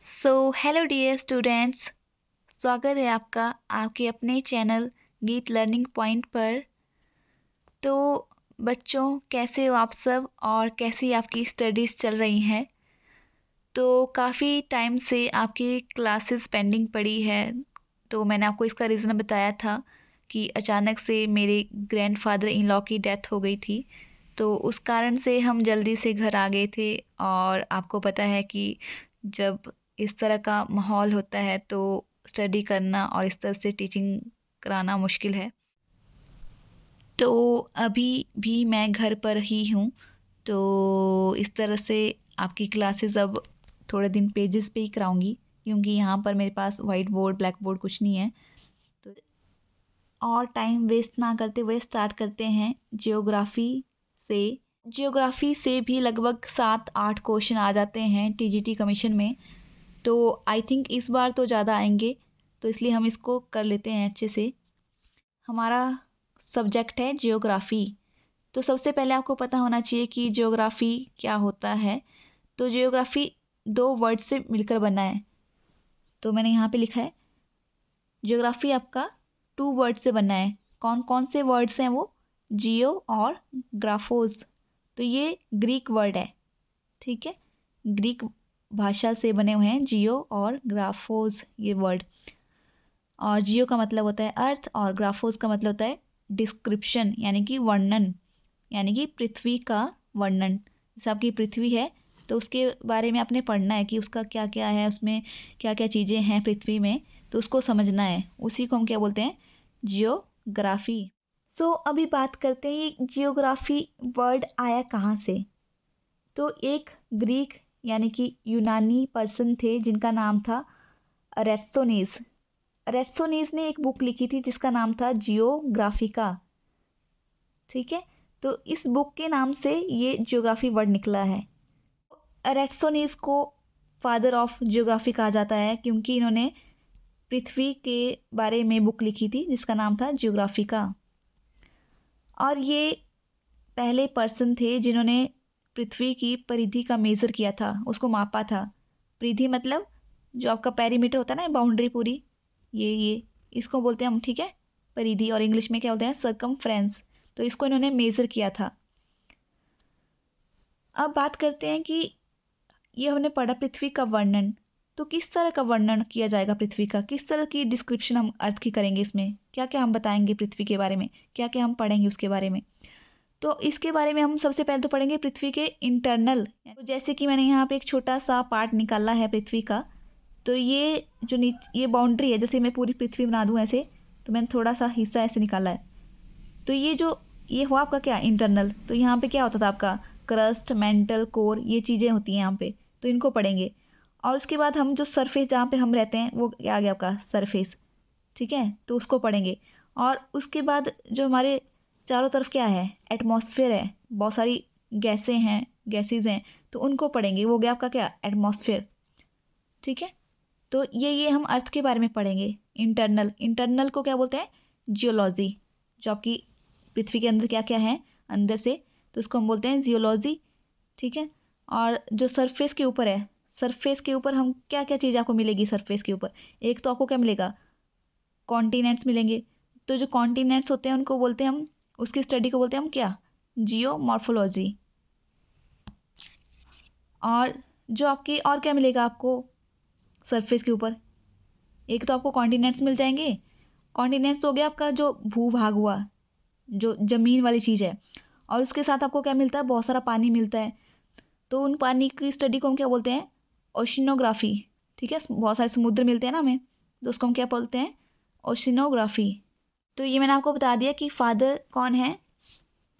Hello dear students. स्वागत है आपका आपके अपने चैनल गीत लर्निंग पॉइंट पर। तो बच्चों, कैसे हो आप सब और कैसी आपकी स्टडीज़ चल रही हैं? तो काफ़ी टाइम से आपकी क्लासेस पेंडिंग पड़ी है। तो मैंने आपको इसका रीज़न बताया था कि अचानक से मेरे ग्रैंडफादर इन लॉ की डेथ हो गई थी। तो उस कारण से हम जल्दी से घर आ गए थे। और आपको पता है कि जब इस तरह का माहौल होता है तो स्टडी करना और इस तरह से टीचिंग कराना मुश्किल है। तो अभी भी मैं घर पर ही हूँ। तो इस तरह से आपकी क्लासेस अब थोड़े दिन पेजेस पे ही कराऊंगी, क्योंकि यहाँ पर मेरे पास वाइट बोर्ड ब्लैक बोर्ड कुछ नहीं है। तो और टाइम वेस्ट ना करते हुए स्टार्ट करते हैं जियोग्राफी से। जियोग्राफी से भी लगभग 7-8 क्वेश्चन आ जाते हैं टीजीटी कमीशन में। तो आई थिंक इस बार तो ज़्यादा आएंगे, तो इसलिए हम इसको कर लेते हैं अच्छे से। हमारा सब्जेक्ट है जियोग्राफी। तो सबसे पहले आपको पता होना चाहिए कि जियोग्राफी क्या होता है। तो जियोग्राफी दो वर्ड से मिलकर बना है। तो मैंने यहाँ पे लिखा है जियोग्राफी आपका 2 वर्ड से बना है। कौन कौन से वर्ड्स हैं वो? जियो और ग्राफोस। तो ये ग्रीक वर्ड है, ठीक है। ग्रीक भाषा से बने हुए हैं जियो और ग्राफोस ये वर्ड। और जियो का मतलब होता है अर्थ और ग्राफोस का मतलब होता है डिस्क्रिप्शन, यानी कि वर्णन, यानी कि पृथ्वी का वर्णन। जैसे आपकी पृथ्वी है तो उसके बारे में आपने पढ़ना है कि उसका क्या क्या है, उसमें क्या क्या चीज़ें हैं पृथ्वी में, तो उसको समझना है। उसी को हम क्या बोलते हैं? जियोग्राफी। अभी बात करते हैं ये जियोग्राफी वर्ड आया कहाँ से। तो एक ग्रीक यानी कि यूनानी पर्सन थे जिनका नाम था अरेस्टोनीज। अरेस्टोनीज ने एक बुक लिखी थी जिसका नाम था जियोग्राफिका, ठीक है। तो इस बुक के नाम से ये जियोग्राफी वर्ड निकला है। अरेस्टोनीज को फादर ऑफ जियोग्राफी कहा जाता है क्योंकि इन्होंने पृथ्वी के बारे में बुक लिखी थी जिसका नाम था जियोग्राफिका। और ये पहले पर्सन थे जिन्होंने पृथ्वी की परिधि का मेज़र किया था, उसको मापा था। परिधि मतलब जो आपका पेरीमीटर होता है ना, बाउंड्री पूरी, ये इसको बोलते हैं हम, ठीक है, परिधि। और इंग्लिश में क्या बोलते हैं? सर्कमफ्रेंस। तो इसको इन्होंने मेज़र किया था। अब बात करते हैं कि ये हमने पढ़ा पृथ्वी का वर्णन। तो किस तरह का वर्णन किया जाएगा पृथ्वी का? किस तरह की डिस्क्रिप्शन हम अर्थ की करेंगे? इसमें क्या क्या हम बताएंगे पृथ्वी के बारे में, क्या क्या हम पढ़ेंगे उसके बारे में? तो इसके बारे में हम सबसे पहले तो पढ़ेंगे पृथ्वी के इंटरनल। तो जैसे कि मैंने यहाँ पे एक छोटा सा पार्ट निकाला है पृथ्वी का। तो ये जो ये बाउंड्री है, जैसे मैं पूरी पृथ्वी बना दूँ ऐसे, तो मैंने थोड़ा सा हिस्सा ऐसे निकाला है। तो ये हुआ आपका क्या? इंटरनल। तो यहाँ पे क्या होता था आपका? क्रस्ट, मेंटल, कोर, ये चीज़ें होती हैं यहाँ पे। तो इनको पढ़ेंगे। और उसके बाद हम जो सरफेस जहाँ पे हम रहते हैं वो क्या आ गया आपका? सरफेस, ठीक है। तो उसको पढ़ेंगे। और उसके बाद जो हमारे चारों तरफ क्या है? एटमॉस्फेयर है, बहुत सारी गैसें हैं, गैसेज हैं, तो उनको पढ़ेंगे। वो हो गया आपका क्या? एटमॉस्फेयर, ठीक है। तो ये हम अर्थ के बारे में पढ़ेंगे। इंटरनल, इंटरनल को क्या बोलते हैं? जियोलॉजी। जो आपकी पृथ्वी के अंदर क्या क्या है अंदर से, तो उसको हम बोलते हैं जियोलॉजी, ठीक है। और जो सरफेस के ऊपर है, सरफेस के ऊपर हम क्या क्या चीज़ आपको मिलेगी सरफेस के ऊपर? एक तो आपको क्या मिलेगा? कॉन्टिनेंट्स मिलेंगे। तो जो कॉन्टिनेंट्स होते हैं उनको बोलते हैं हम, उसकी स्टडी को बोलते हैं हम क्या? जियोमॉर्फोलॉजी। और जो आपकी और क्या मिलेगा आपको सरफेस के ऊपर? एक तो आपको कॉन्टिनेंट्स मिल जाएंगे। कॉन्टिनेंट्स हो गया आपका जो भूभाग हुआ, जो ज़मीन वाली चीज़ है। और उसके साथ आपको क्या मिलता है? बहुत सारा पानी मिलता है। तो उन पानी की स्टडी को हम क्या बोलते हैं? ओशिनोग्राफी, ठीक है। बहुत सारे समुद्र मिलते हैं ना हमें, तो उसको हम क्या बोलते हैं? ओशिनोग्राफी। तो ये मैंने आपको बता दिया कि फादर कौन है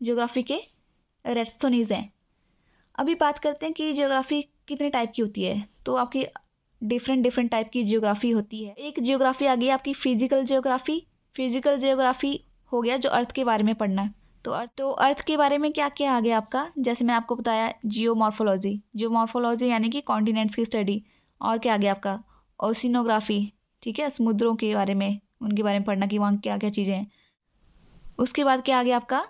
ज्योग्राफी के? एरिस्टोनीज हैं। अभी बात करते हैं कि ज्योग्राफी कितने टाइप की होती है। तो आपकी डिफरेंट डिफरेंट टाइप की ज्योग्राफी होती है। एक ज्योग्राफी आ गई आपकी फिजिकल ज्योग्राफी। फिजिकल ज्योग्राफी हो गया जो अर्थ के बारे में पढ़ना है। तो अर्थ के बारे में क्या क्या आ गया आपका? जैसे मैं आपको बताया जियोमॉर्फोलॉजी, जियोमॉर्फोलॉजी यानी कि कॉन्टिनेंट्स की स्टडी। और क्या आ गया आपका? ओशिनोग्राफी, ठीक है, समुद्रों के बारे में, उनके बारे में पढ़ना कि वहाँ क्या क्या चीज़ें हैं। उसके बाद क्या आ गया आपका?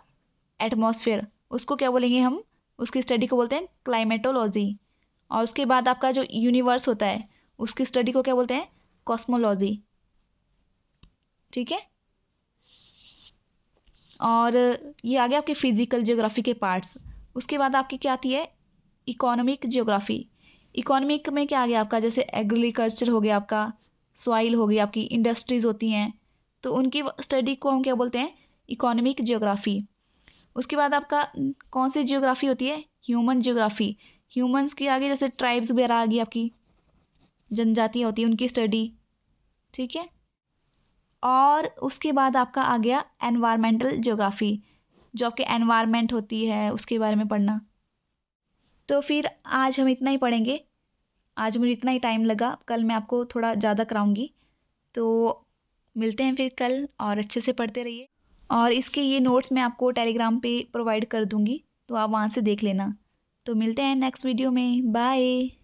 एटमॉस्फेयर। उसको क्या बोलेंगे हम? उसकी स्टडी को बोलते हैं क्लाइमेटोलॉजी। और उसके बाद आपका जो यूनिवर्स होता है उसकी स्टडी को क्या बोलते हैं? कॉस्मोलॉजी। ठीक है। और ये आ गया आपके फिजिकल ज्योग्राफी के पार्ट्स। उसके बाद आपकी क्या आती है? Economic geography. इकोनॉमिक में क्या आ गया आपका? जैसे एग्रीकल्चर हो गया आपका, सॉइल हो गई आपकी, इंडस्ट्रीज़ होती हैं, तो उनकी स्टडी को हम क्या बोलते हैं? Economic geography. उसके बाद आपका कौन सी ज्योग्राफी होती है? Human geography. ह्यूमंस की आगे जैसे ट्राइब्स वगैरह आ गई आपकी, जनजातियाँ होती हैं, उनकी स्टडी। ठीक है। और उसके बाद आपका आ गया एनवायरमेंटल ज्योग्राफी, जो आपके एनवायरनमेंट होती है उसके बारे में पढ़ना। तो फिर आज हम इतना ही पढ़ेंगे। आज मुझे इतना ही टाइम लगा, कल मैं आपको थोड़ा ज़्यादा कराऊंगी। तो मिलते हैं फिर कल, और अच्छे से पढ़ते रहिए। और इसके ये नोट्स मैं आपको टेलीग्राम पे प्रोवाइड कर दूंगी, तो आप वहाँ से देख लेना। तो मिलते हैं नेक्स्ट वीडियो में। बाय।